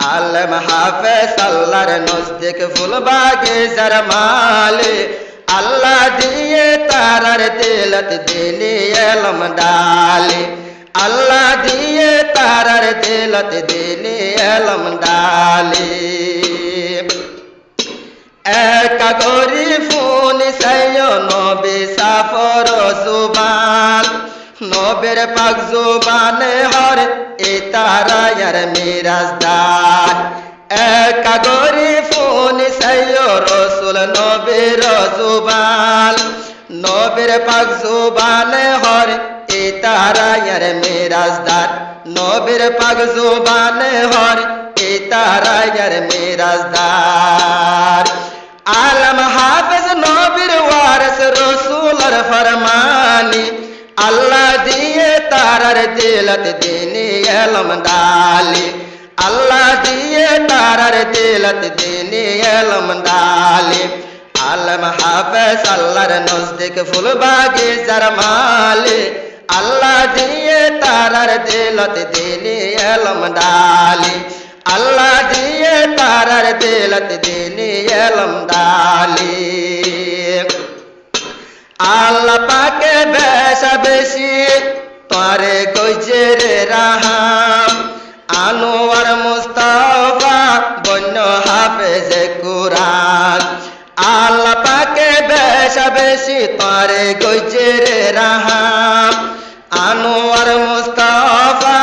আলম হাফেজ আল্লাহর নজদিক ফুল বাগিচার মালি আল্লাহ দিয়ে তারার দিলত দিনে এলম ডালি আল্লাহ দিয়ে তারার দিলত দিনে এলম ডালি একা গরি ফুন সাইয় নবী সাফর জুবান নবের পাক জুবানে হর এ তারায়ার মিরাজদার একা গরি ফুন সাইয় রসুল নবীর জুবান নবের পাক জুবানে হর এ তারায়ার মিরাজদার নবের পাক জুবানে হর এ তারায়ার মিরাজদার আলম হাফেজ নবীর ওয়ারিস রসুলের ফরমানি আল্লাহ দিয়ে তারার দিলত দিনে এলম ডালি আল্লাহ দিয়ে তারার দিলত দিনে এলম ডালি আলম হাফেজ আল্লাহর নজদিক ফুল বাগিচার মালি আল্লাহ দিয়ে তারার দিলত দিনে এলম ডালি আল্লাহ দিয়ে তারার দিলত দিনে এলম ডালি আল্লাহ পাকে বেশা বেশি তারে গজের রাহাম আনোয়ার মুস্তাফা বন্য হাফেজ কুরআন আল্লাহ পাকে বেশা বেশি তারে গজের রাহাম আনোয়ার মুস্তাফা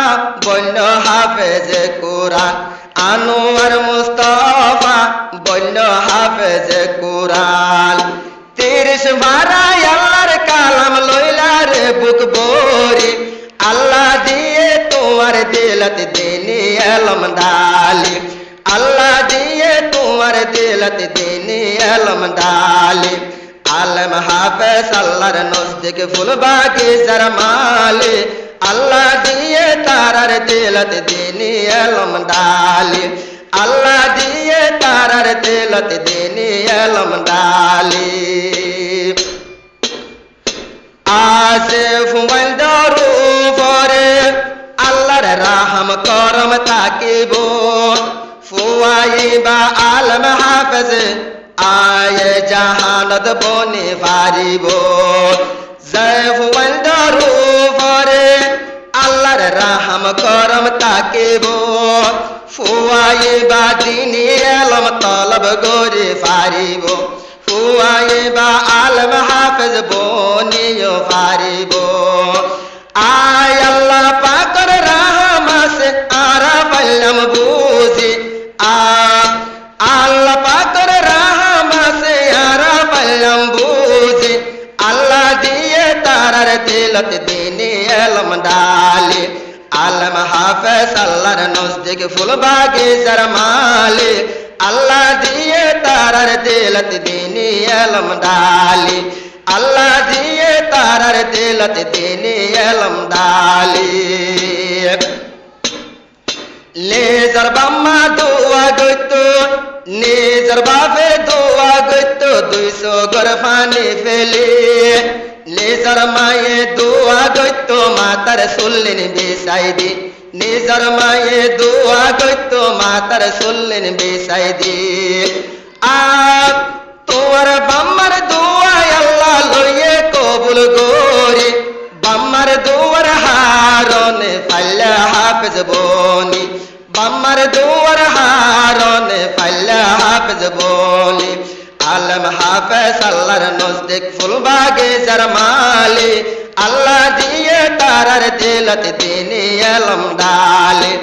বন্য হাফেজ কুরআন আনোয়ার মুস্তাফা বন্য হাফেজ কুরআন 30 বারাই আল্লাহর কালাম লইলার বুক ভরি আল্লাহ দিয়ে তোমার দিলত দিনে এলম ডালি আল্লাহ দিয়ে তোমার দিলত দিনে এলম ডালি আলম হাফেজ আল্লাহর নজদিক ফুল বাগিচার মালি আল্লাহ দিয়ে তারার দিলত দিনে এলম ডালি আল্লাহ দিয়ে তারার দিলত দিনে এলম ডালি আসিফ বন্দরু পরে আল্লাহর রাহম করম তাকিব ফুয়াইবা আলম হাফেজ আয়ে জাহানত বনি পারিব জয়ফ বন্দরু পরে আল্লাহর রাহম করম তাকিব ফুয়াইবা দিনে এলম তলব গরে পারিব ফুয়াইবা আলম হাফেজ বনিও পারিব আয় আল্লাহ পাকের রহমতে আরা পাইলাম বুঝি আল্লাহ পাকের রহমতে আরা পাইলাম বুঝি আল্লাহ দিয়ে তারার দিলত দিনে এলম ডালি আলম হাফেজ আল্লাহর নজদিক ফুল বাগিচার মালি আল্লাহ দিয়ে তারার দিলত দিনে এলম ডালি আল্লাহ দিয়ে তারার দিলত দিনে এলম ডালি লেজার বাম্মা দোয়া গইতো নিজের বাপে দোয়া গইতো 200 গর পানি ফেলে নিজের মায়ে দোয়া গইতো মাতার সুল্লিন বিছাই দি নিজের মায়ে দোয়া গইতো মাতার সুল্লিন বিছাই দি আর তোমার বাম্মার দোয়া আল্লাহ লইয়ে কবুল গরি বাম্মার দোয়ার হারনে পাল্লা হাফেজ বনি বাম্মার দোয়ার হারনে পাল্লা হাফেজ বনি আলম হাফেজ আল্লাহর নজদিক ফুল বাগিচার মালি আল্লাহ দিয়ে তারার দিলত দিনে এলম ডালি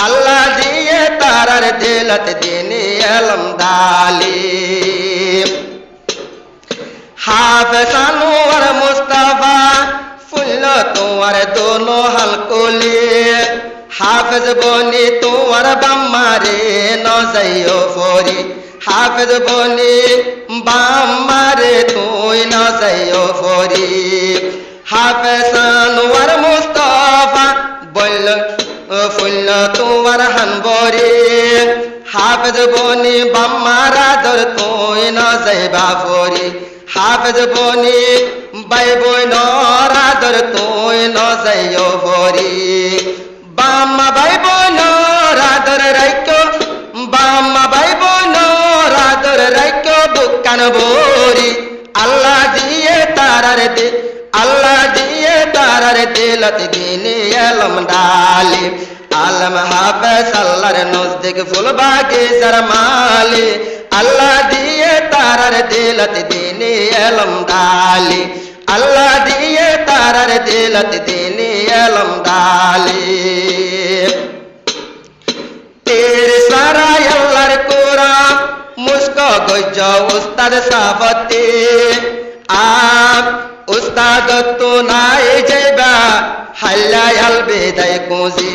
আল্লাহ দিয়ে তারার দিলত দিনে এলম ডালি হাফেজ আনোয়ার মুস্তাফা ফুল তোমার দোনো হালকলি হাফেজ বনি তোমার বাম্মারে নজাইও ফরি হাফেজ বনি বাম্মারে তুই নজাইও ফরি হাফেজ আনোয়ার মুস্তাফা বল ফুল তোমার হানবরি হাফেজ বনি বাম্মার আদর তুই নজাইবা ফরি হাফেজ বনি বাই বইনর আদর তুই নজাইও ফরি বাম্মা বাই বইনর আদর রাইকো কানবরি আল্লাহ দিয়ে তারার দিলত দিনে আলম ডালে আলম হাফেজ আল্লাহর নজদিক ফুল বাগিচার মালে আল্লাহ দিয়ে তারার দিলত দিনে আলম ডালে আল্লাহ দিয়ে তারার দিলত দিনে আলম ডালে तेरे सारा अल्लाहर कुरान मुस्को गज उस्ताद साफते आप उस्ताद तो नाए जैबा हल्ला अलबेदाय कुजी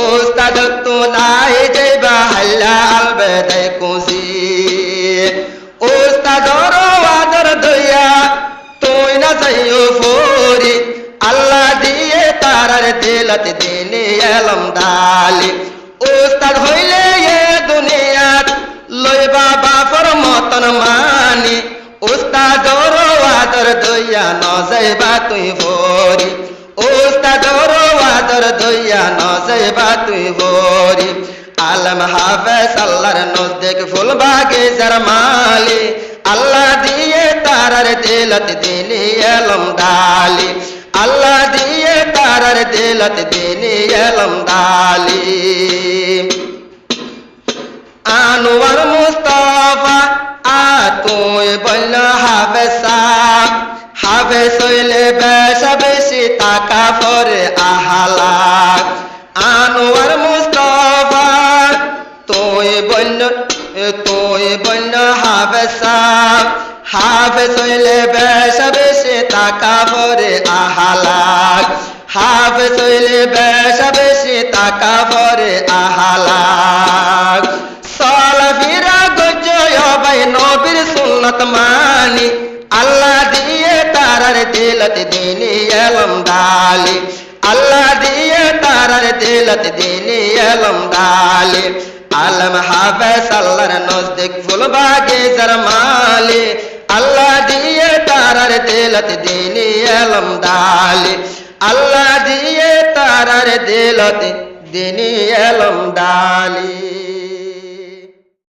उस्ताद तो नाए जैबा हल्ला अलबेदाय कुजी उस्ताद रो आदर दया তুই না যাইও ফরি আল্লাহ দিয়ে তারার দিলত দিনে আলম ডালে উস্তাদ হইলে এ দুনিয়াত লইবা বাপর মতন মানি উস্তাদর আদর দইয়া ন যাইবা তুই ভরি উস্তাদর আদর দইয়া ন যাইবা তুই ভরি আলম হাফেজ আল্লাহর নজদিক ফুল বাগিচার মালি আল্লাহ দিয়ে তারার দিলত দিনে আলম ডালে আল্লাহ দিয়ে তারার দিলত দিনে আলম ডালে আনোয়ার মুস্তাফা তুই বলল হাফেজ হইলে বেশি টাকা পরে আহালা আনোয়ার মুস্তাফা তুই বলল হাফেজ হইলে বেশি টাকা পরে আহালাক হাফেজ হইলে বেশি টাকা পরে আহালাক চলাফেরা গজয় ভাই নবীর সুন্নত মানি আল্লাহ দিয়ে তারার দিলত দিনে আলম ডালে আল্লাহ দিয়ে তারার দিলত দিনে আলম ডালে আলম হাফেজ আল্লাহর নজদিক ফুল বাগিচার মালে আল্লাহ দিয়ে তারার দিলত দিনে আলম ডালে আল্লাহ দিয়ে তারার দিলত দিনে আলম ডালে